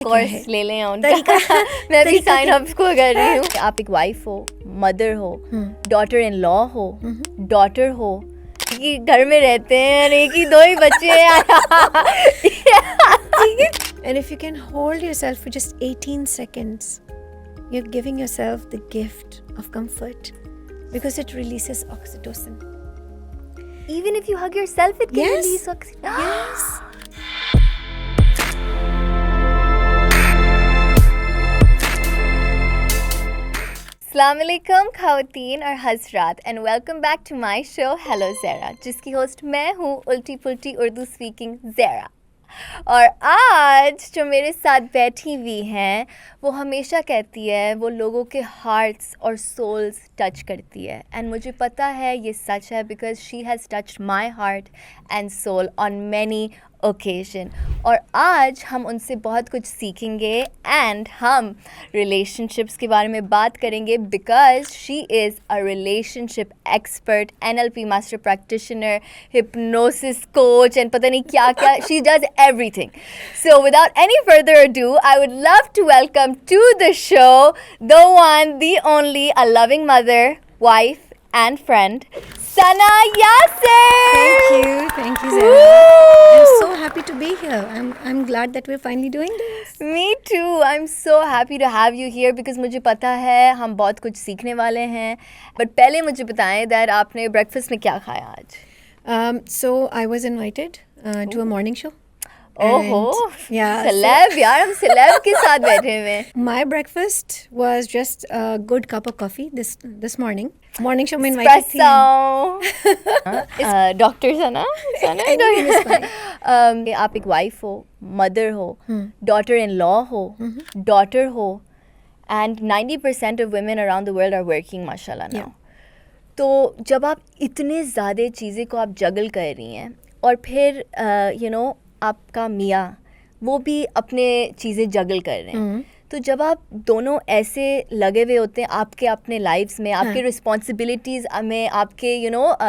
Course ले लें उनका मैं भी साइन अप को कर रही हूँ। आप एक वाइफ हो, मदर हो, डॉटर इन लॉ हो, डॉटर हो, कि घर में रहते हैं और एक ही दो ही बच्चे हैं। And if you can hold yourself for just 18 seconds, you're giving yourself the gift of comfort because it releases oxytocin. Even if you hug yourself, it can Yes. release oxytocin. Yes. अस्सलामुअलैकुम ख़वातीन और हज़रात and welcome back to my show HelloZehra, जिसकी host मैं हूँ उल्टी पुल्टी Urdu speaking ज़ेरा। और आज जो मेरे साथ बैठी हुई हैं वो हमेशा कहती है वो लोगों के हार्ट्स और सोल्स टच करती है, एंड मुझे पता है ये सच है because she has touched my heart and soul on many occasion. और आज हम उनसे बहुत कुछ सीखेंगे एंड हम रिलेशनशिप्स के बारे में बात करेंगे because she is a relationship expert, NLP master practitioner, hypnosis coach and पता नहीं क्या क्या, she does everything. So without any further ado, I would love to welcome to the show the one, the only, a loving mother, wife and friend, Sana Yasir. Thank you, Zara. I'm so happy to be here. I'm glad that we're finally doing this. Me too. I'm so happy to have you here because मुझे पता है हम बहुत कुछ सीखने वाले हैं। But पहले मुझे बताएं that आपने breakfast में क्या खाया आज? So I was invited to a morning show. ओहो, yeah, सेलेब यार, हम सेलेब के साथ बैठे हुए हैं। My breakfast was just a good cup of coffee this morning. Morning show में invited थी। डॉक्टर सना आप एक वाइफ हो, मदर हो, डॉटर इन लॉ हो, डॉटर हो, and 90% of women around the world are working माशाल्लाह now. तो जब आप इतने ज़्यादा चीज़ें को आप जगल कर रही हैं और फिर आपका मियाँ वो भी अपने चीज़ें जगल कर रहे हैं, तो जब आप दोनों ऐसे लगे हुए होते हैं आपके अपने लाइफ्स में, आपके रिस्पॉन्सिबिलिटीज़ में, आपके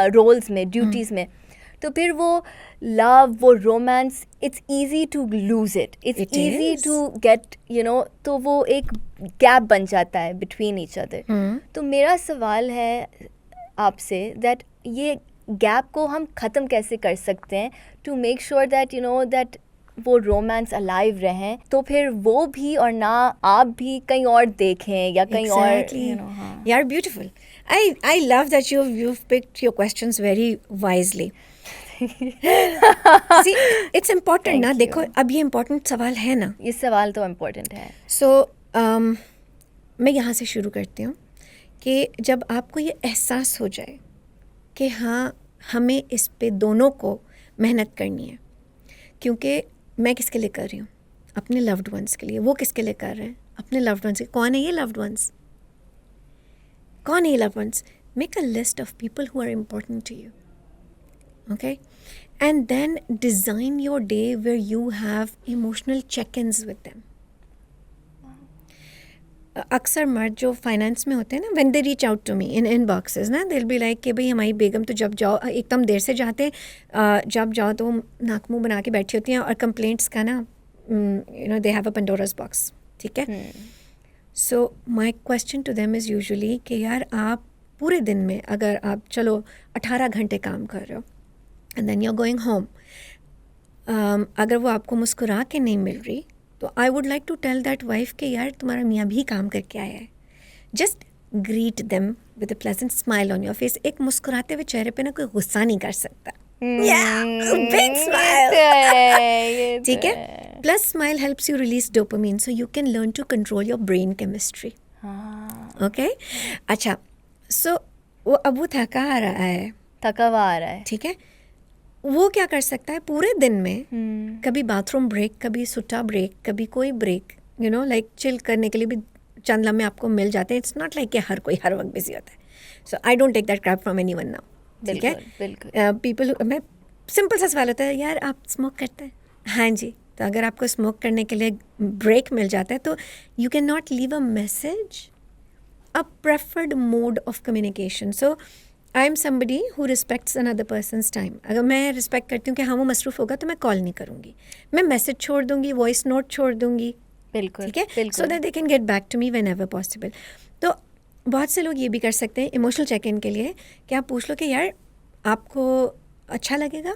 रोल्स में, ड्यूटीज़ में, तो फिर वो लव, वो romance, it's easy to lose it's easy to get तो वो एक गैप बन जाता है बिटवीन ईच अदर। तो मेरा सवाल है आपसे दैट ये गैप को हम ख़त्म कैसे कर सकते हैं to make sure that that वो रोमांस अलाइव रहें, तो फिर वो भी और ना आप भी कहीं और देखें या कहीं और यार beautiful. I love that you've picked your questions very wisely. See, it's important ना, देखो अब ये important सवाल है ना, ये सवाल तो important है। So मैं यहाँ से शुरू करती हूँ कि जब आपको ये एहसास हो जाए कि हाँ हमें इस पे दोनों को मेहनत करनी है, क्योंकि मैं किसके लिए कर रही हूँ? अपने लव्ड वंस के लिए। वो किसके लिए कर रहे हैं? अपने लव्ड वंस के। कौन है ये लव्ड वंस? कौन है ये loved ones? Make a list of people who are important to you, okay, and then design your day where you have emotional check-ins with them. अक्सर मर्द जो फाइनेंस में होते हैं ना, when they reach out to me in inboxes ना, they will be like कि भाई हमारी बेगम तो जब जाओ एकदम देर से जाते हैं, जब जाओ तो नाक मुंह बना के बैठी होती हैं और कंप्लेंट्स का ना दे हैव अ पंडोरास बॉक्स, ठीक है। So my question to them is usually कि यार आप पूरे दिन में अगर आप चलो 18 घंटे काम कर रहे हो and then you are going home, अगर वो आपको मुस्कुरा के नहीं मिल रही तो I would like to tell that wife के यार तुम्हारा मियाँ भी काम करके आया है। Just greet them with a pleasant smile on your face. एक मुस्कुराते हुए चेहरे पे ना कोई गुस्सा नहीं कर सकता। बिग स्माइल, ठीक है। Plus smile helps you release dopamine so you can learn to control your brain chemistry, okay. अच्छा, सो वो अब वो थका आ रहा है, ठीक है। वो क्या कर सकता है पूरे दिन में? कभी बाथरूम ब्रेक, कभी सुट्टा ब्रेक, कभी कोई ब्रेक, लाइक चिल करने के लिए भी चंद लम्हे आपको मिल जाते हैं। इट्स नॉट लाइक कि हर कोई हर वक्त बिजी होता है। So I don't take that crap from anyone now, ठीक है। पीपल मैं सिंपल सा सवाल होता है, यार आप स्मोक करते हैं? हाँ जी। तो अगर आपको स्मोक करने के लिए ब्रेक मिल जाता है तो you can not leave a message, a preferred mode of communication. So I am somebody who respects another persons time. अगर मैं रिस्पेक्ट करती हूँ कि हाँ वो मसरूफ़ होगा तो मैं कॉल नहीं करूँगी, मैं मैसेज छोड़ दूँगी, वॉइस नोट छोड़ दूँगी, बिल्कुल, ठीक है, बिल्कुल। So that they can get back to me whenever possible. तो बहुत से लोग ये भी कर सकते हैं इमोशनल चेक इन के लिए कि आप पूछ लो कि यार आपको अच्छा लगेगा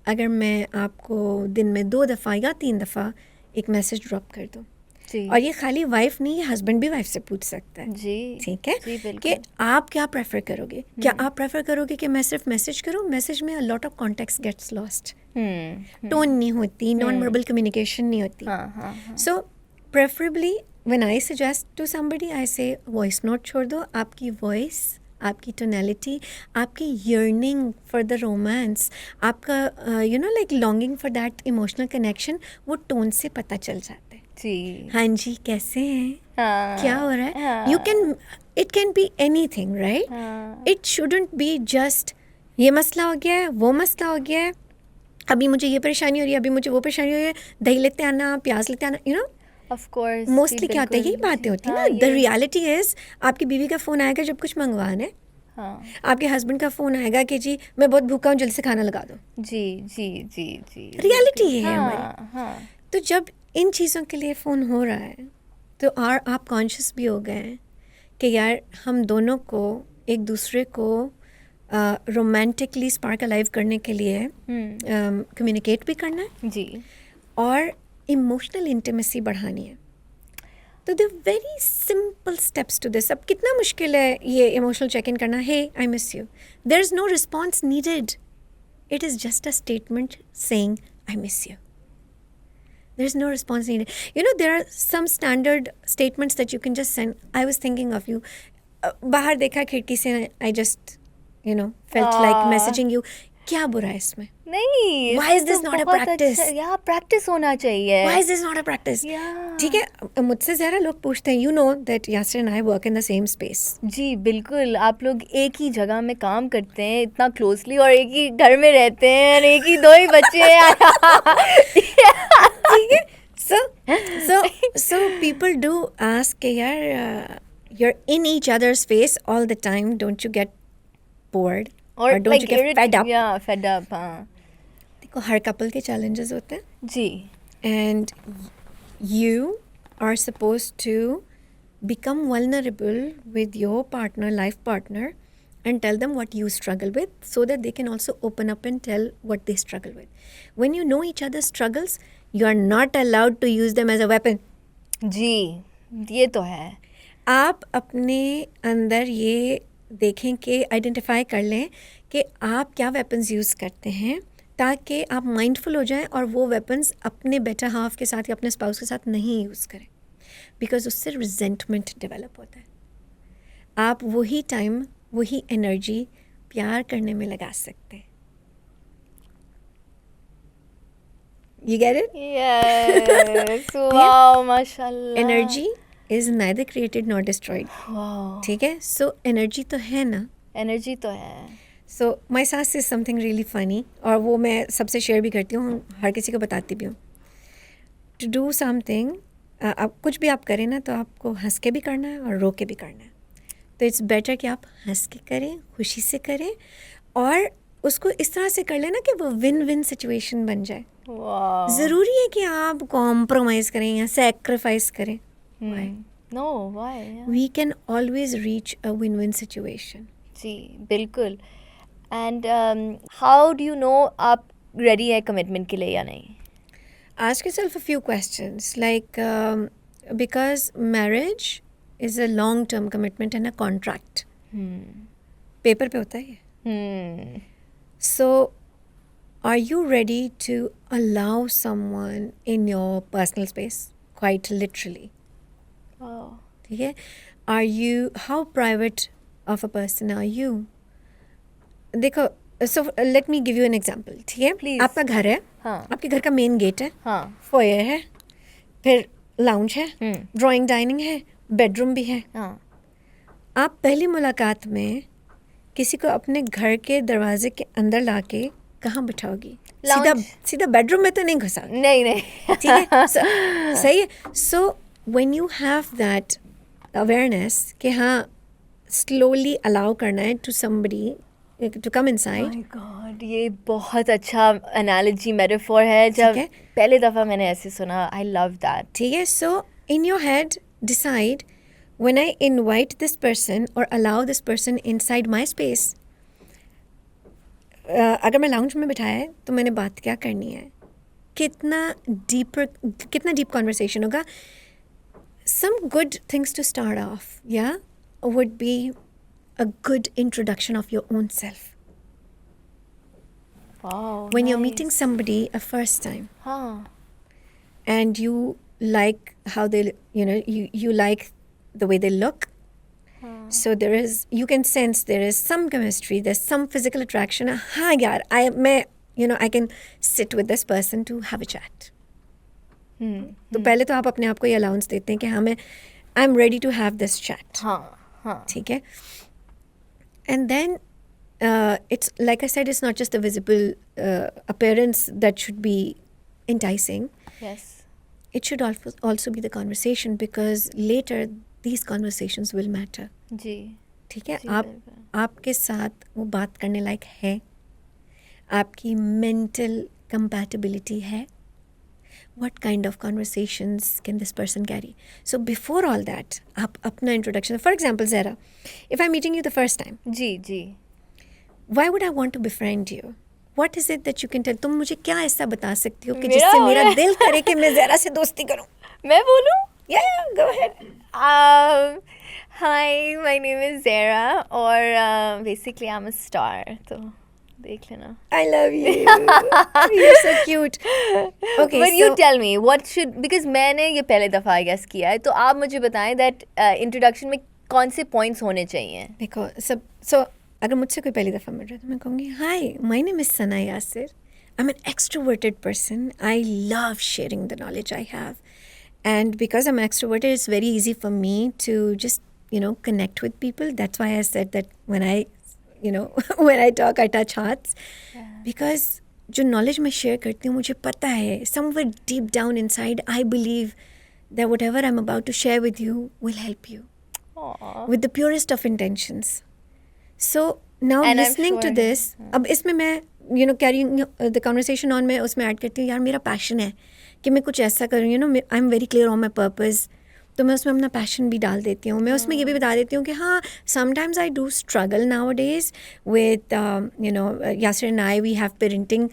अगर मैं आपको दिन में 2 दफ़ा या 3 दफ़ा एक मैसेज ड्रॉप कर दूँ. जी, और ये खाली वाइफ नहीं, ये हस्बैंड भी वाइफ से पूछ सकता है. जी, ठीक है, जी, कि बिल्कुल। आप क्या प्रेफर करोगे. क्या आप प्रेफर करोगे कि मैं सिर्फ मैसेज करूँ. मैसेज में a lot of context gets lost, tone नहीं होती, नॉन वर्बल कम्युनिकेशन नहीं होती. हाँ, हाँ, हाँ. So preferably when I suggest to somebody I say voice note छोड़ दो. आपकी वॉइस, आपकी टोनैलिटी, आपकी यर्निंग फॉर द रोमांस, आपका you know like longing for that emotional connection, वो टोन से पता चल जाता है. जी. हाँ जी, कैसे हैं, हाँ, क्या हो रहा है. हाँ, you can, it can be anything, right. हाँ. इट शुडंट बी जस्ट ये मसला हो गया है, वो मसला हो गया है, अभी मुझे ये परेशानी हो रही है, अभी मुझे वो परेशानी हो रही है, दही लेते आना, प्याज लेते आना, you know. Of course. Mostly क्या होता है, यही बातें होती है ना. द रियलिटी इज आपकी बीवी का फ़ोन आएगा जब कुछ मंगवाना है, हाँ. आपके हस्बैंड का फ़ोन आएगा कि जी मैं बहुत भूखा हूँ, जल्दी से खाना लगा दो. जी, जी, जी, जी. रियलिटी ये है हाँ, हमारी. हाँ. तो जब इन चीज़ों के लिए फ़ोन हो रहा है तो आप कॉन्शियस भी हो गए हैं कि यार हम दोनों को एक दूसरे को रोमांटिकली स्पार्क अलाइव करने के लिए कम्युनिकेट भी करना है जी. और इमोशनल इंटीमेसी बढ़ानी है. तो the very simple steps to this. अब कितना मुश्किल है ये इमोशनल चेक इन करना. Hey I miss you. There is no response needed. It is just a statement saying I miss you. There is no response needed. You know, there are some standard statements that you can just send. I was thinking of you. बाहर देखा खिड़की से, I just, you know, felt like messaging you. क्या बुरा है इसमें? नहीं. Why is this not a practice? या प्रैक्टिस होना चाहिए. Why is this not a practice? Yeah. ठीक है, मुझसे ज़रा लोग पूछते हैं, you know that Yasir and I work in the same space. जी बिल्कुल. आप लोग एक ही जगह में काम करते हैं इतना क्लोजली और एक ही घर में रहते हैं और एक ही 2 ही बच्चे हैं. ठीक है. So people do ask कि यार you're in each other's face all the time. Don't you get bored? और Or don't you get fed up? या फेड अप. हाँ देखो, हर कपल के challenges होते हैं. जी. And you are supposed to become vulnerable with your partner, life partner, and tell them what you struggle with so that they can also open up and tell what they struggle with. When you know each other's struggles, you are not allowed to use them as a weapon. जी ये तो है. आप अपने अंदर ये देखें कि identify कर लें कि आप क्या वेपन्स यूज़ करते हैं ताकि आप माइंडफुल हो जाएं और वो वेपन्स अपने बेटर हाफ के साथ या अपने स्पाउस के साथ नहीं यूज़ करें. बिकॉज उससे रिजेंटमेंट डेवलप होता है. आप वही टाइम, वही एनर्जी प्यार करने में लगा सकते हैं. You get it? Yes. Wow, माशाल्लाह. Energy is neither created nor destroyed. Wow. ठीक है, सो एनर्जी तो है ना. एनर्जी तो है. सो माई सास इज समथिंग रियली फ़नी और वो मैं सबसे शेयर भी करती हूँ, हर किसी को बताती भी हूँ. टू डू समथिंग, आप कुछ भी आप करें ना तो आपको हंस के भी करना है और रो के भी करना है. तो इट्स बेटर कि आप हंस के करें, खुशी से करें और उसको इस तरह से कर लेना कि वो विन विन सिचुएशन बन जाए. Wow. ज़रूरी है कि आप कॉम्प्रोमाइज़ करें या सेक्रीफाइस करें. No, why? Yeah. We can always reach a win win situation. जी बिल्कुल. And how do you know आप रेडी है कमिटमेंट के लिए या नहीं? Ask yourself a few questions like because marriage is a long-term commitment and a contract. Paper पे होता है ये. So are you ready to allow someone in your personal space? Quite literally. Oh. ठीक है. Are you, how private of a person are you? देखो, so let me give you an example. ठीक है. Please. आपका घर है. हाँ. आपके घर का मेन गेट है. हाँ. फोयर है, फिर लाउंज है, ड्राइंग डाइनिंग है, बेडरूम भी है. हाँ. आप पहली मुलाकात में किसी को अपने घर के दरवाजे के अंदर लाके कहाँ बिठाओगी? सीधा सीधा बेडरूम में तो नहीं घुसा. नहीं नहीं. ठीक है. सही है. So when you have that awareness कि हाँ स्लोली अलाउ करना है to somebody to come inside. My God, ये बहुत अच्छा एनालॉजी मेटाफोर है. जब पहले दफ़ा मैंने ऐसे सुना, आई लव दैट. ठीक है. सो in your head decide, when I invite this person or allow this person inside my space, अगर मैं लाउंज में बिठाया है तो मैंने बात क्या करनी है, कितना डीप कॉन्वर्सेशन होगा. Some good things to start off, yeah, would be a good introduction of your own self. Wow, When you're nice. meeting somebody a first time Huh. and you like how they, you like the way they look. So you can sense there is some chemistry, there's some physical attraction. हाँ यार, I can sit with this person to have a chat. तो पहले तो आप अपने आप को ये अलाउंस देते हैं कि हाँ I'm ready to have this chat. हाँ. ठीक है. And then it's like I said, it's not just the visible appearance that should be enticing. Yes. It should also be the conversation, because later these conversations will matter. जी. ठीक है. जी, आपके साथ वो बात करने लायक है, आपकी mental compatibility है. What kind of conversations can this person carry? So before all that, आप अपना introduction. For example, Zehra, if I'm meeting you the first time, ji. why would I want to befriend you? What is it that you can tell? तुम मुझे क्या ऐसा बता सकती हो कि जिससे मेरा दिल करे कि मैं ज़ेरा से दोस्ती करूं? मैं बोलूं? Yeah, go ahead. Hi, my name is Zehra, और basically I'm a star, तो देख लेना. I love you. You're so cute. Okay, but you tell me what should, because मैंने ये पहले दफ़ा I guess किया है, तो आप मुझे बताएं that introduction में कौन से points होने चाहिए. देखो so अगर मुझसे कोई पहली दफ़ा मिल रहा है तो मैं कहूँगी, Hi, my name is Sana Yasir. I'm an extroverted person. I love sharing the knowledge I have. And because I'm extroverted, it's very easy for me to just, connect with people. That's why I said that when I talk, I touch hearts. Yeah. Because जो knowledge मैं share करती हूँ, मुझे पता है, somewhere deep down inside, I believe that whatever I'm about to share with you will help you. Aww. With the purest of intentions. So now and listening to this, अब इसमें मैं carrying the conversation on, मैं उसमें add करती हूँ, यार मेरा passion है कि मैं कुछ ऐसा करूँ, I'm very clear on my purpose. तो मैं उसमें अपना पैशन भी डाल देती हूँ. मैं उसमें ये भी बता देती हूँ कि हाँ, sometimes I do struggle nowadays with Yasir and I, we have parenting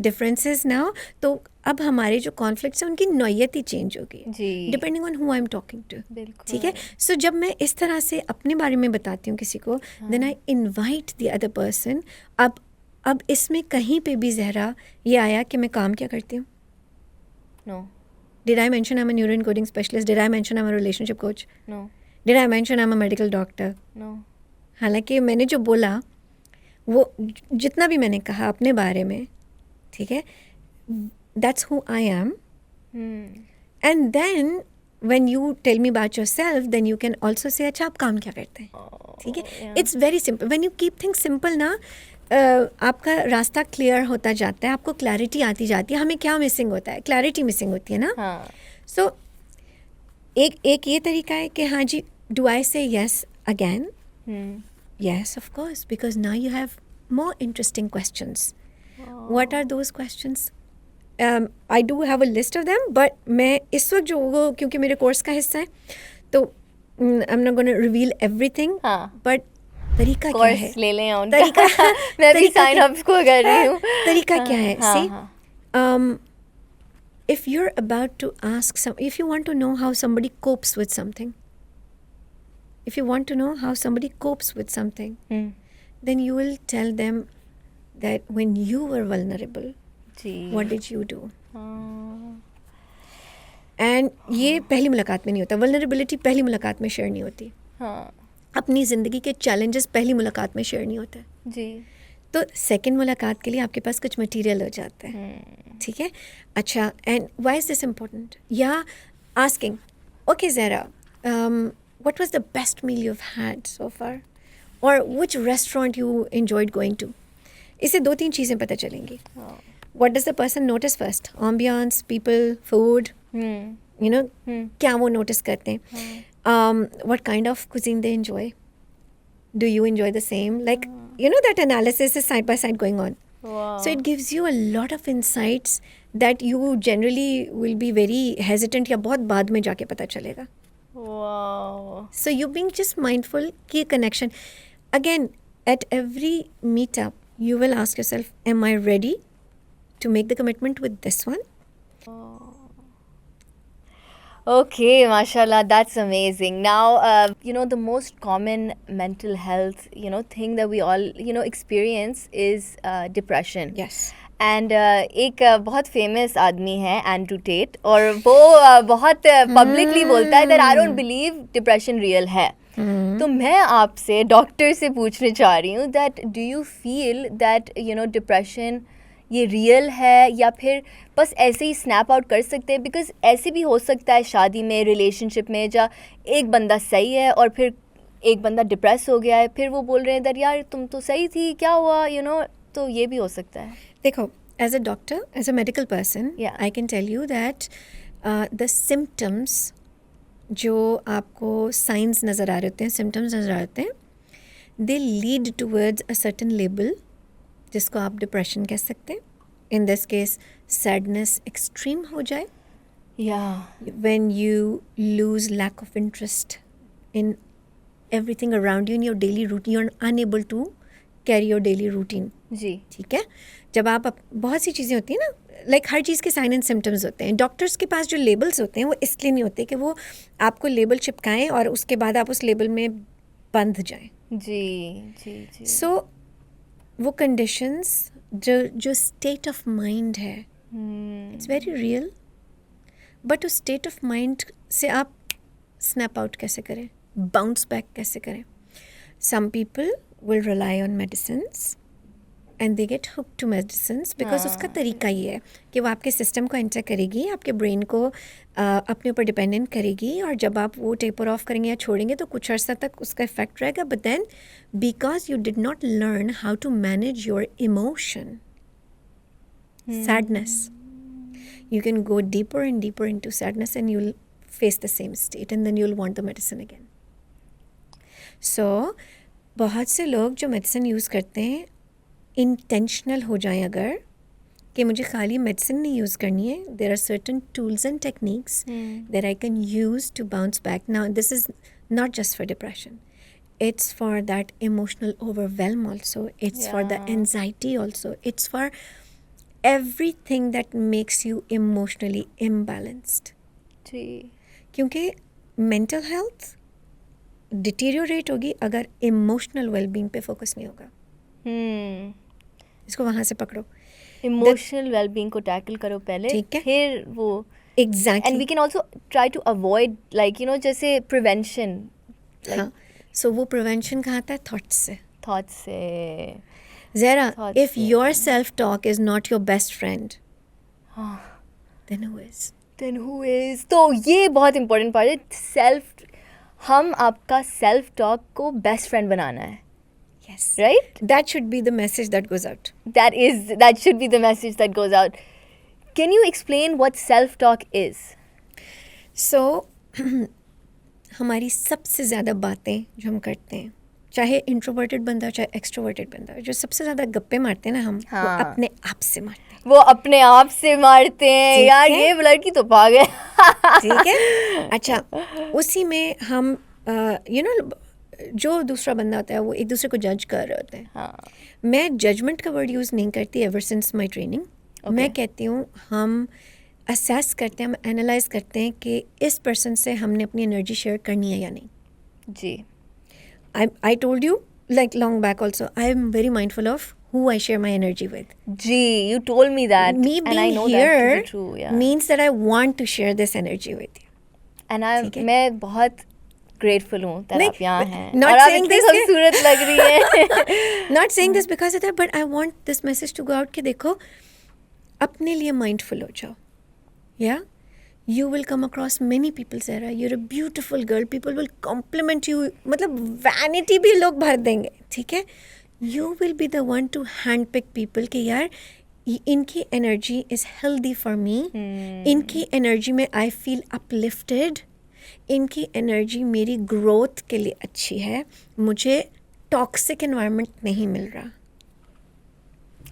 differences now. तो अब हमारे जो conflicts हैं उनकी नौयत ही change होगी, depending on who I'm talking to. ठीक है. So जब मैं इस तरह से अपने बारे में बताती हूँ किसी को, then I invite the other person. अब इसमें कहीं पे भी ज़हरा ये आया कि मैं काम क्या करती हूँ? No. Did I mention I'm a neuroencoding specialist? Did I mention I'm a relationship coach? No. Did I mention I'm a medical doctor? No. हालांकि मैंने जो बोला वो जितना भी मैंने कहा अपने बारे में, ठीक है, that's who I am. And then when you tell me about yourself, then you can also say अच्छा आप काम क्या करते हैं? ठीक है. It's very simple. When you keep things simple ना, आपका रास्ता क्लियर होता जाता है, आपको क्लैरिटी आती जाती है. हमें क्या मिसिंग होता है? क्लैरिटी मिसिंग होती है ना. सो एक ये तरीका है कि हाँ जी, do I say yes again? Yes of course, because now you have more interesting questions. What are those questions? I do have a list of them, but मैं इस वक्त जो वो, क्योंकि मेरे कोर्स का हिस्सा है, तो I am not gonna reveal everything, but तरीका क्या है? ले लें उनका. मैं भी साइन अप को कर रही हूँ. तरीका क्या है? See, if you're about to ask if you want to know how somebody copes with something, then you will tell them that when you were vulnerable, what did you do? And ये पहली मुलाकात में नहीं होता. Vulnerability पहली मुलाकात में share नहीं होती. अपनी ज़िंदगी के चैलेंजेस पहली मुलाकात में शेयर नहीं होते जी. तो सेकंड मुलाकात के लिए आपके पास कुछ मटेरियल हो जाता है. ठीक है. अच्छा, and why is this important? या asking, okay Zehra, what was the best meal you have had so far, और which restaurant you enjoyed going to. इससे 2-3 चीज़ें पता चलेंगी. What does the person notice first? Ambience, people, food, क्या वो notice करते हैं? What kind of cuisine they enjoy? Do you enjoy the same? Like, that analysis is side by side going on. Wow. So it gives you a lot of insights that you generally will be very hesitant या बहुत बाद में जाके पता चलेगा. Wow. So you being just mindful कि connection. Again, at every meetup, you will ask yourself, am I ready to make the commitment with this one? Okay, mashallah, that's amazing. Now, the most common mental health, thing that we all, experience is depression. Yes. And एक बहुत famous आदमी है Andrew Tate और वो बहुत publicly बोलता है that I don't believe depression real है. तो मैं आपसे डॉक्टर से पूछने चाह रही हूँ that do you feel that depression ये रियल है या फिर बस ऐसे ही स्नैप आउट कर सकते हैं? बिकॉज ऐसे भी हो सकता है शादी में, रिलेशनशिप में, जहाँ एक बंदा सही है और फिर एक बंदा डिप्रेस हो गया है, फिर वो बोल रहे हैं दैट यार तुम तो सही थी, क्या हुआ, तो ये भी हो सकता है. देखो, as a doctor, as a medical person, Yeah. I can tell you that the symptoms जो आपको signs नज़र आ रहे होते हैं, symptoms नज़र आ रहे होते हैं, they lead towards a certain label जिसको आप depression कह सकते हैं. In this case, sadness extreme हो जाए. Yeah. When you lose lack of interest in everything around you, in your daily routine, you're unable to carry your daily routine. जी. ठीक है. जब आप बहुत सी चीज़ें होती हैं ना, लाइक हर चीज़ के साइन एंड सिम्टम्स होते हैं. डॉक्टर्स के पास जो लेबल्स होते हैं वो इसलिए नहीं होते कि वो आपको लेबल चिपकाएं और उसके बाद आप उस लेबल में बंध जाएं. जी जी जी. सो वो कंडीशंस जो स्टेट ऑफ माइंड है, इट्स वेरी रियल. बट उस स्टेट ऑफ माइंड से आप स्नैप आउट कैसे करें, बाउंस बैक कैसे करें? Some people will rely on medicines and they get hook to medicines because उसका तरीका ये है कि वो आपके सिस्टम को एंटर करेगी, आपके ब्रेन को अपने ऊपर डिपेंडेंट करेगी, और जब आप वो टेपर ऑफ करेंगे या छोड़ेंगे तो कुछ अर्सा तक उसका इफेक्ट रहेगा. But then because you did not learn how to manage your emotion, sadness, you can go deeper and deeper into sadness and you'll face the same state and then you'll want the medicine again. So बहुत से लोग जो medicine use करते हैं intentional हो जाएं अगर कि मुझे खाली मेडिसिन नहीं यूज़ करनी है, there are certain tools and techniques that I can use to bounce back. Now this is not just for depression, it's for that emotional overwhelm also, it's for the anxiety also, it's for everything that makes you emotionally imbalanced. जी. क्योंकि mental health deteriorate होगी अगर emotional wellbeing पे focus नहीं होगा. इसको वहाँ से पकड़ो, इमोशनल वेलबींग को टैकल करो पहले, ठीक है, फिर वो exactly. And we can also try to avoid like जैसे प्रिवेंशन. हाँ, सो वो प्रिवेंशन कहाँ आता है? थॉट्स से. Zehra, if your self-talk is not your best friend, then who is? तो ये बहुत इंपॉर्टेंट पार्ट है. हम आपका सेल्फ टॉक को बेस्ट फ्रेंड बनाना है. Yes. Right? That should be the message that goes out. That should be the message that goes out. Can you explain what self-talk is? So, हमारी सबसे ज़्यादा बातें जो हम करते हैं, चाहे इंट्रोवर्टेड बंदा हो चाहे एक्सट्रोवर्टेड बंदा हो, जो सबसे ज़्यादा गप्पे मारते हैं ना हम, वो अपने आप से मारते हैं. वो अपने आप से मारते हैं. यार ये लड़की तो पागल. ठीक है. अच्छा, उसी में हम जो दूसरा बंदा होता है वो एक दूसरे को जज कर रहे होते हैं. मैं जजमेंट का वर्ड यूज़ नहीं करती एवर सिंस माई ट्रेनिंग. मैं कहती हूँ हम असेस करते हैं, हम एनालाइज करते हैं कि इस पर्सन से हमने अपनी एनर्जी शेयर करनी है या नहीं. जी. I told you like long back also, I am very mindful of who I share my energy with. Gee, you told me that. Me being and I know here that to be true, yeah. means that I want to share this energy with you. And मैं बहुत grateful हूँ that आप यहाँ हैं. Not और saying आप इतनी खूबसूरत लग रही हैं. Not saying this because of that, but I want this message to go out कि देखो, अपने लिए mindful हो जाओ. Yeah? You will come across many people, Zehra. You're a beautiful girl. People will compliment you. मतलब vanity भी लोग भर देंगे, ठीक है? You will be the one to handpick people कि यार इनकी energy is healthy for me. इनकी energy में I feel uplifted. इनकी energy मेरी growth के लिए अच्छी है. मुझे toxic environment नहीं मिल रहा.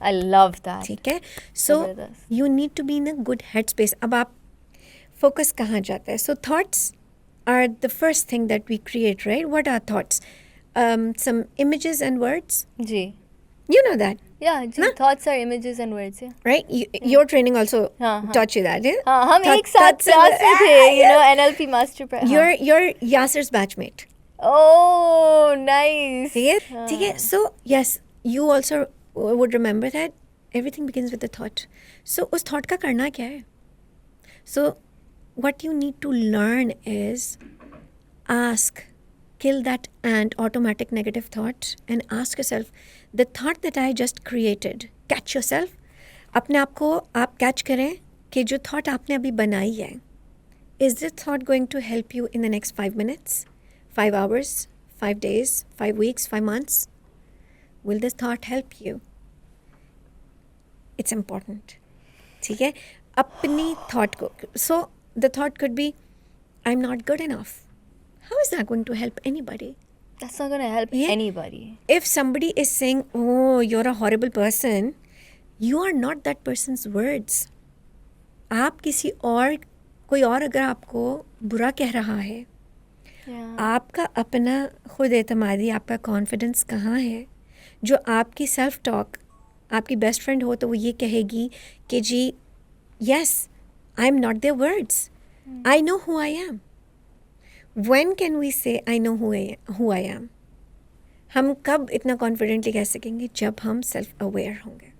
I love that. ठीक है. So जबरदस्त. you need to be in a good headspace. अब आप focus कहाँ जाता है? So thoughts are the first thing that we create, right? What are thoughts? Some images and words. Ji. You know that, Yeah, जी. ना? Thoughts are images and words. Yeah. right? Your training also हाँ. taught you that, yeah? हाँ, हम Thought- एक साथ thoughts and- class में थे, you know, NLP master. You're Yasir's batchmate. Oh, nice. ठीक है? ठीक है? So yes, you also would remember that everything begins with a thought. So उस thought का करना क्या है? So what you need to learn is ask, kill that and automatic negative thought and ask yourself, the thought that I just created, catch yourself. अपने आप को आप catch करें कि जो thought आपने अभी बनाई है, is this thought going to help you in the next 5 minutes, 5 hours, 5 days, 5 weeks, 5 months? Will this thought help you? It's important. ठीक है? अपनी thought को, so the thought could be, I'm not good enough. How is that going to help anybody? That's not going to help Yeah. anybody. If somebody is saying, oh, you're a horrible person, you are not that person's words. आप किसी और, कोई और अगर आपको बुरा कह रहा है, Yeah. आपका अपना खुद एतमादी, आपका कॉन्फिडेंस कहाँ है? जो आपकी सेल्फ टॉक, आपकी बेस्ट फ्रेंड हो तो वो ये कहेगी कि जी, yes, I'm not their words. I know who I am. When can we say I know who I am? हम कब इतना कॉन्फिडेंटली कह सकेंगे? जब हम सेल्फ अवेयर होंगे,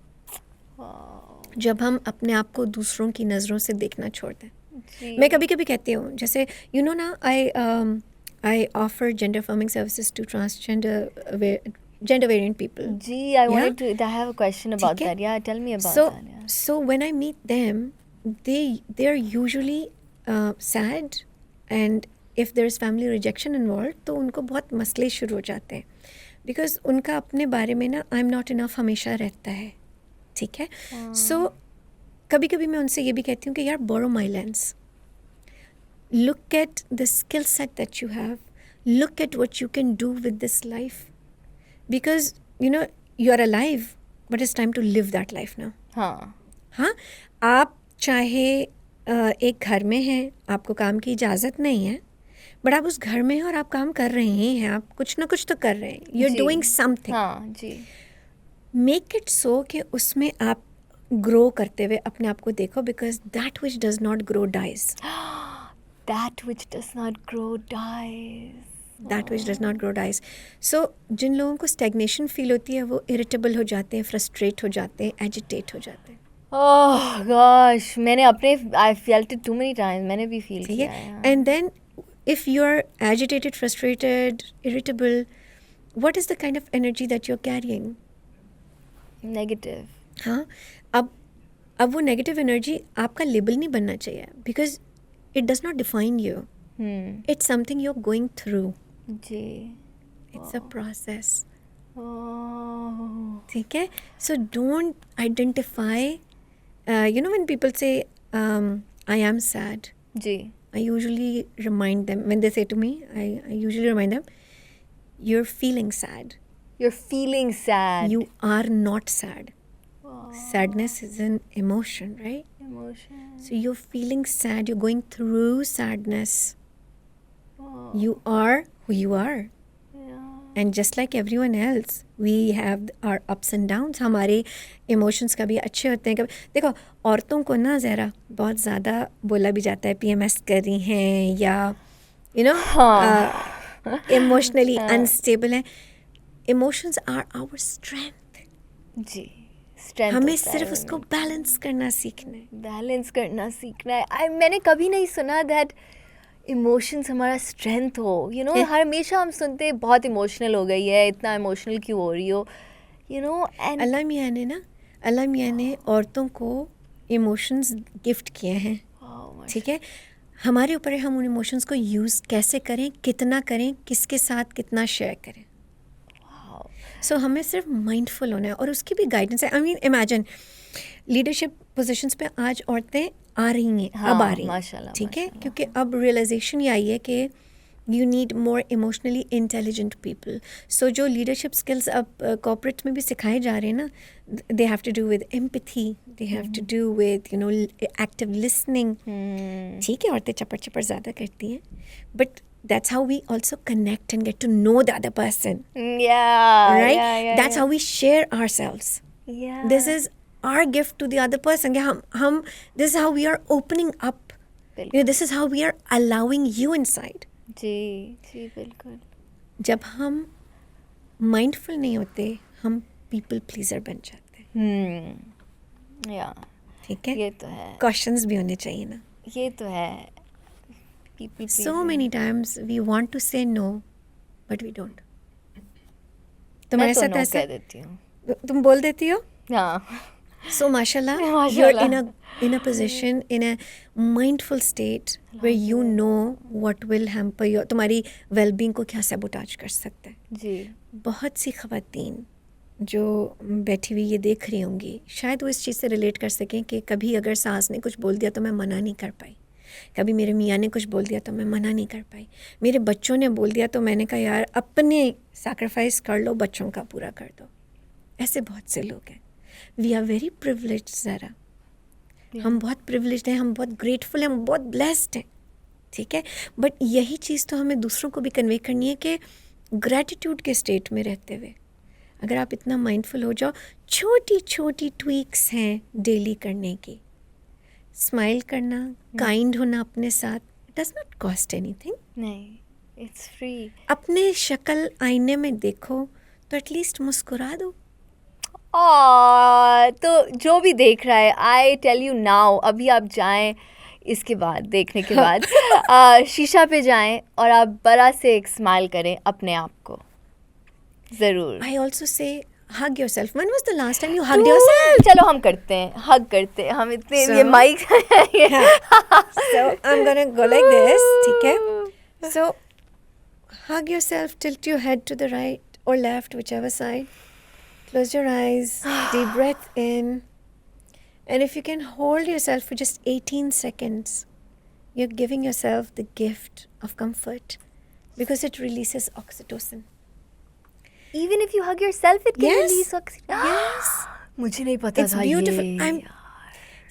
Wow. जब हम अपने आप को दूसरों की नज़रों से देखना छोड़ दें. जी. मैं कभी कभी कहती हूँ, जैसे यू नो ना, I offer gender affirming services to gender variant people. जी, I wanted to. I have a question about ठीक है? that. Yeah, tell me about So that. Yeah. so when I meet them, they are usually sad, and if there is family rejection involved, तो उनको बहुत मसले शुरू हो जाते हैं, because उनका अपने बारे में ना I'm not enough हमेशा रहता है. ठीक है? So कभी कभी मैं उनसे ये भी कहती हूँ कि यार, borrow my lens. Look at the skill set that you have. Look at what you can do with this life. Because, you know, you are alive, but it's time to live that life now. हाँ. हाँ, आप चाहे एक घर में हैं, आपको काम की इजाज़त नहीं है, बट आप उस घर में हैं और आप काम कर रहे हैं, आप कुछ ना कुछ तो कर रहे हैं. You're ji. doing something. हाँ, जी. Make it so कि उसमें आप ग्रो करते हुए अपने आप को देखो, because that which does not grow dies. That which does not grow dies. That which does not grow dies. So जिन लोगों को stagnation फील होती है, वो irritable हो जाते हैं, frustrate हो जाते हैं, agitate हो जाते हैं. Oh gosh, मैंने अपने I felt it too many times. मैंने भी feel ठीक किया है? है. And then if you're agitated, frustrated, irritable, what is the kind of energy that you're carrying? Negative. हाँ, अब वो negative energy आपका label नहीं बनना चाहिए, because it does not define you. It's something you're going through. Ji. It's a process. Oh. ठीक है? So don't identify, you know, when people say, I am sad, ji. I usually remind them, when they say to me, I usually remind them, you're feeling sad. You're feeling sad. You are not sad. Wow. Sadness is an emotion, right? Emotion. So you're feeling sad, you're going through sadness. Wow. You are who you are. Yeah. And just like everyone else, we have our ups and downs. हमारे emotions कभी अच्छे होते हैं, कभी देखो, औरतों को ना ज़हरा बहुत ज़्यादा बोला भी जाता है PMS कर रही हैं, या you know, emotionally unstable हैं. Emotions are our strength. Ji. Strength हमें होता है सिर्फ उसको उनमें. बैलेंस करना सीखना है. बैलेंस करना सीखना है. मैंने कभी नहीं सुना दैट इमोशंस हमारा स्ट्रेंथ हो. यू नो, हमेशा हम सुनते हैं बहुत इमोशनल हो गई है, इतना इमोशनल क्यों हो रही हो, यू नो. एंड अल्लाह मियाँ ने औरतों को इमोशंस गिफ्ट किए हैं. ठीक है? हमारे ऊपर है हम उन इमोशंस को यूज़ कैसे करें, कितना करें, किसके साथ कितना शेयर करें. सो हमें सिर्फ माइंडफुल होना है, और उसकी भी गाइडेंस है. I mean imagine, leadership positions पे आज औरतें आ रही हैं, अब आ रही हैं. माशाल्लाह, ठीक है? माशाल्लाह. क्योंकि अब रियलाइजेशन ये आई है कि You need more emotionally intelligent people. So जो leadership skills अब corporate में भी सिखाए जा रहे हैं ना, they have to do with empathy, they have to do with active listening. ठीक है, औरतें चपर चपर ज़्यादा करती हैं, but that's how we also connect and get to know the other person. Yeah. Right? Yeah, That's how we share ourselves. Yeah. This is our gift to the other person. हम this is how we are opening up. This is how we are allowing you inside. जी बिल्कुल. जब हम mindful नहीं होते, हम people pleaser बन जाते हैं. या ठीक है, ये तो है. क्वेश्चंस भी होने चाहिए ना. ये तो है. So many times we want to say no, but we don't. तुम्हारे साथ ऐसा? कह देती हूँ. तुम बोल देती हो? हाँ. So mashallah, you're in a position, in a mindful state where you know what will hamper your, तुम्हारी well-being को क्या sabotage कर सकता है. जी. बहुत सी ख़वातीन जो बैठी हुई ये देख रही होंगी, शायद वो इस चीज़ से रिलेट कर सकें कि कभी अगर सास ने कुछ बोल दिया तो मैं मना नहीं कर पाई, कभी मेरे मियाँ ने कुछ बोल दिया तो मैं मना नहीं कर पाई, मेरे बच्चों ने बोल दिया तो मैंने कहा यार अपने सैक्रिफाइस कर लो, बच्चों का पूरा कर दो. ऐसे बहुत से लोग हैं. वी आर वेरी प्रिविलेज्ड ज़रा. हम बहुत प्रिविलेज्ड हैं, हम बहुत ग्रेटफुल हैं, हम बहुत ब्लेस्ड हैं. ठीक है, बट यही चीज़ तो हमें दूसरों को भी कन्वे करनी है कि ग्रैटिट्यूड के स्टेट में रहते हुए अगर आप इतना माइंडफुल हो जाओ, छोटी छोटी ट्वीक्स हैं डेली करने की. स्माइल करना, काइंड होना अपने साथ, it does not cost anything. नहीं, इट्स फ्री. अपने शक्ल आईने में देखो तो एटलीस्ट मुस्कुरा दो. तो जो भी देख रहा है, आई टेल यू नाउ, अभी आप जाएं, इसके बाद देखने के बाद शीशा पे जाएं और आप बड़ा से एक स्माइल करें अपने आप को ज़रूर. I also say hug yourself. When was the last time you hugged yourself? चलो हम करते हैं, हग करते हैं हम इतने. ये mic. So I'm gonna go like this. ठीक है. So hug yourself, tilt your head to the right or left, whichever side. Close your eyes, deep breath in, and if you can hold yourself for just 18 seconds, you're giving yourself the gift of comfort because it releases oxytocin. Even if you hug yourself, it can Yes. release oxytocin. Yes. मुझे नहीं पता It's था beautiful. ये.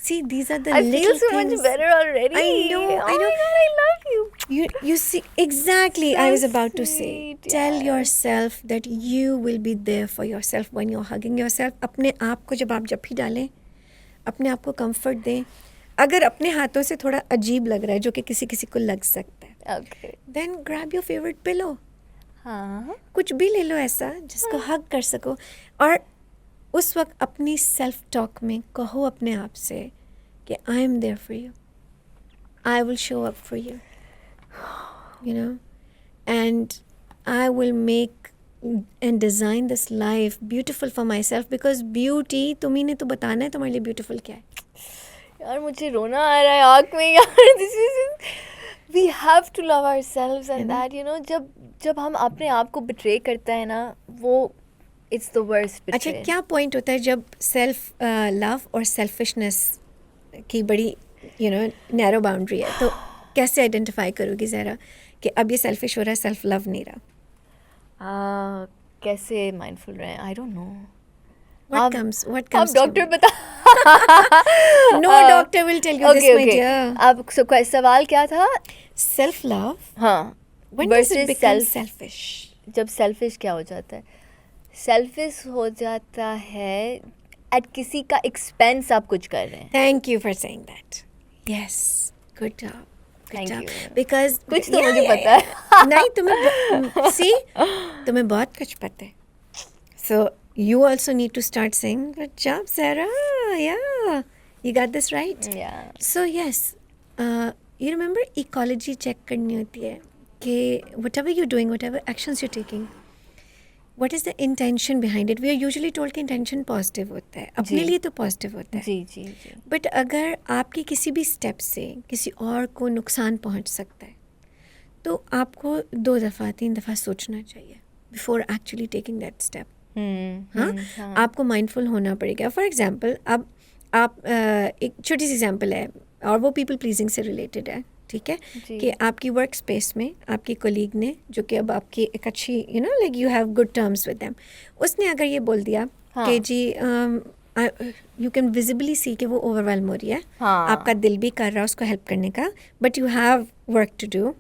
See, these are the I little feel so things. much better already. I know, Oh I know. my God, I love you. You see, exactly, So I was about to say. sweet, Tell yeah. yourself that you will be there for yourself when you're hugging yourself. अपने आप को जब आप जब भी डालें, अपने आप को comfort दें. अगर अपने हाथों से थोड़ा अजीब लग रहा है, जो कि किसी किसी को लग सकता है, Okay. then grab your favorite pillow. हाँ. कुछ भी ले लो ऐसा जिसको हग कर सको, और उस वक्त अपनी सेल्फ टॉक में कहो अपने आप से कि I am there for you, I will show up for you, you know, and I will make and design this life beautiful for myself, because beauty तुम्ही ने तो बताना है तुम्हारे लिए ब्यूटिफुल क्या है. यार मुझे रोना आ रहा है आँख में यार. This is, we have to love ourselves and that, you know, जब हम अपने आप को betray करता है ना, वो it's the worst betrayal. अच्छा, क्या पॉइंट होता है जब सेल्फ लव और सेल्फिशनेस की बड़ी नैरो बाउंड्री है, तो कैसे आइडेंटिफाई करोगी ज़रा कि अब ये सेल्फिश हो रहा है, सेल्फ लव नहीं रहा? कैसे माइंडफुल रहे? I don't know. What comes अब डॉक्टर बता. No doctor will tell you this, my dear. अब सवाल क्या था? Self love. हाँ. When does it become selfish? जब selfish क्या हो जाता है? Selfish हो जाता है at किसी का expense आप कुछ कर रहे हैं. Thank you for saying that. Yes, good job. Thank you. Because कुछ तो मुझे पता है. नहीं, तुम्हें बहुत कुछ पता है. So you also need to start saying, good job, Sarah. Yeah, you got this right. Yeah. So yes, you remember ecology check करनी होती है कि whatever you're doing, whatever actions you're taking, what is the intention behind it? We are usually told कि intention positive होता है, अपने लिए तो positive होता है. जी जी जी. But अगर आपके किसी भी step से किसी और को नुकसान पहुंच सकता है, तो आपको 2 दफ़ा 3 दफ़ा सोचना चाहिए before actually taking that step. हाँ, आपको माइंडफुल होना पड़ेगा. फॉर एग्जाम्पल, अब आप एक छोटी सी एग्जाम्पल है और वो पीपल प्लीजिंग से रिलेटेड है. ठीक है, जी। कि आपकी वर्क स्पेस में आपकी कोलीग ने, जो कि अब आपकी एक अच्छी like you have good terms with them, उसने अगर ये बोल दिया हाँ। कि जी यू कैन विजिबली सी कि वो ओवरवेलम हो रही है, हाँ। आपका दिल भी कर रहा है उसको हेल्प करने का, but you have work to do.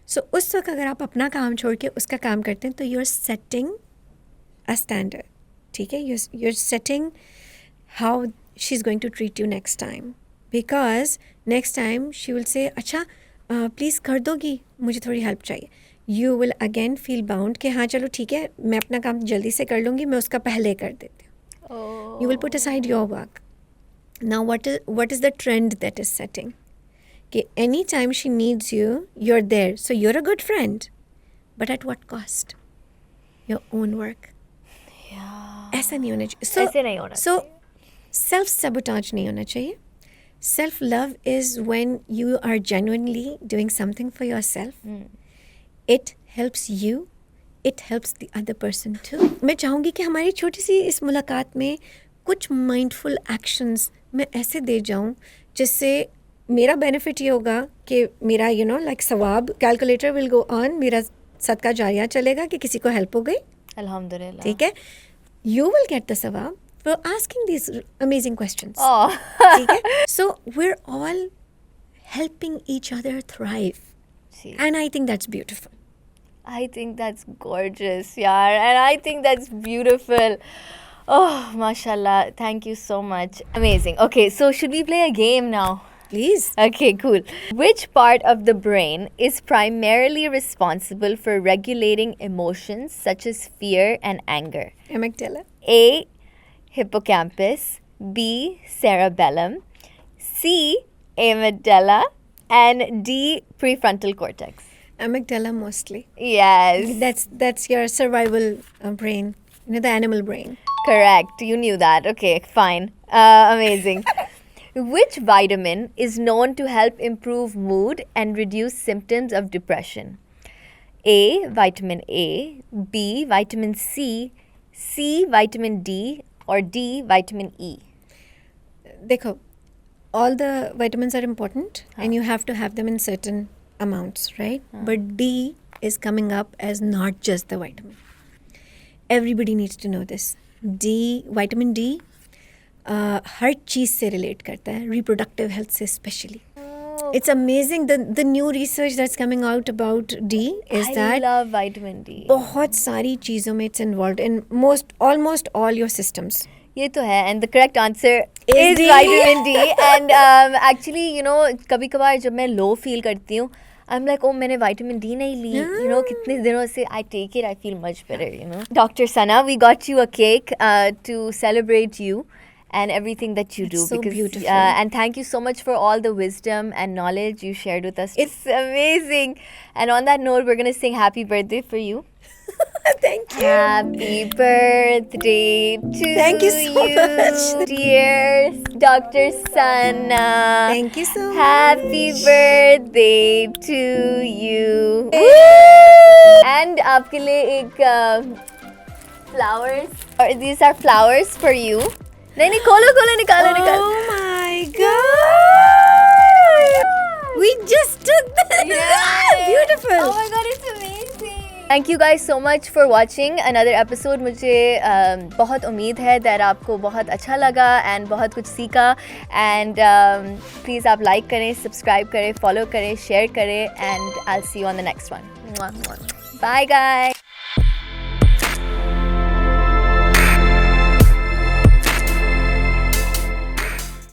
So उस वक्त अगर आप अपना काम छोड़ के उसका काम करते हैं तो you are setting a standard. ठीक है, you are setting how she is going to treat you next time, because next time she will say अच्छा प्लीज़ कर दोगी, मुझे थोड़ी हेल्प चाहिए. You will again feel bound कि हाँ चलो ठीक है, मैं अपना काम जल्दी से कर लूँगी, मैं उसका पहले कर देती हूँ. You will put aside your work. Now, what is the trend that is setting? Okay, anytime she needs you, you're there. So you're a good friend, but at what cost? Your own work. ऐसा नहीं होना चाहिए. ऐसे नहीं होना So self sabotage नहीं होना चाहिए. Self love is when you are genuinely doing something for yourself. It helps you. It helps the other person too. मैं चाहूँगी कि हमारी छोटी सी इस मुलाकात में कुछ माइंडफुल एक्शंस मैं ऐसे दे जाऊँ जिससे मेरा बेनिफिट ये होगा कि मेरा लाइक सवाब कैलकुलेटर विल गो ऑन, मेरा सदका जारिया चलेगा कि किसी को हेल्प हो गई. अल्हम्दुलिल्लाह. ठीक है, यू विल गेट द सवाब for asking these amazing questions. ठीक है, so we are all helping each other thrive, जी. And I think that's beautiful. I think that's gorgeous, yaar, and I think that's beautiful. Oh, mashallah. Thank you so much. Amazing. Okay, so should we play a game now? Please. Okay, cool. Which part of the brain is primarily responsible for regulating emotions such as fear and anger? Amygdala. A. Hippocampus. B. Cerebellum. C. Amygdala. And D. Prefrontal cortex. Amygdala mostly. Yes. That's your survival brain, the animal brain. Correct. You knew that. Okay, fine. Amazing. Which vitamin is known to help improve mood and reduce symptoms of depression? A. Vitamin A. B. Vitamin C. C. Vitamin D. Or D. Vitamin E. देखो, all the vitamins are important and you have to have them in certain amounts, right? But D is coming up as not just the vitamin. Everybody needs to know this. Vitamin D हर चीज़ से relate करता है, reproductive health से especially. It's amazing the new research that's coming out about D is I love vitamin D. बहुत सारी चीज़ों में it's involved in almost all your systems. ये तो है, and the correct answer is D. vitamin D. And actually, कभी कभार जब मैं low feel करती हूँ, I'm like, oh, मैंने vitamin D नहीं ली, कितने दिनों से I take it, I feel much better, Dr. Sana, we got you a cake to celebrate you and everything that you do. It's so beautiful. And thank you so much for all the wisdom and knowledge you shared with us. It's amazing. And on that note, we're going to sing happy birthday for you. Thank you. Happy birthday to Thank you so much. dear Dr. Sana. Thank you so much. Happy birthday to you. And आपके लिए एक flowers. Or these are flowers for you. नहीं खोलो निकालो. Oh my God! We just took that. Yay! Beautiful. Oh my God, it's amazing. Thank you guys so much for watching another episode. मुझे बहुत उम्मीद है that आपको बहुत अच्छा लगा and बहुत कुछ सीखा. And please आप like करें, subscribe करें, follow करें, share करें, and I'll see you on the next one. Bye guys.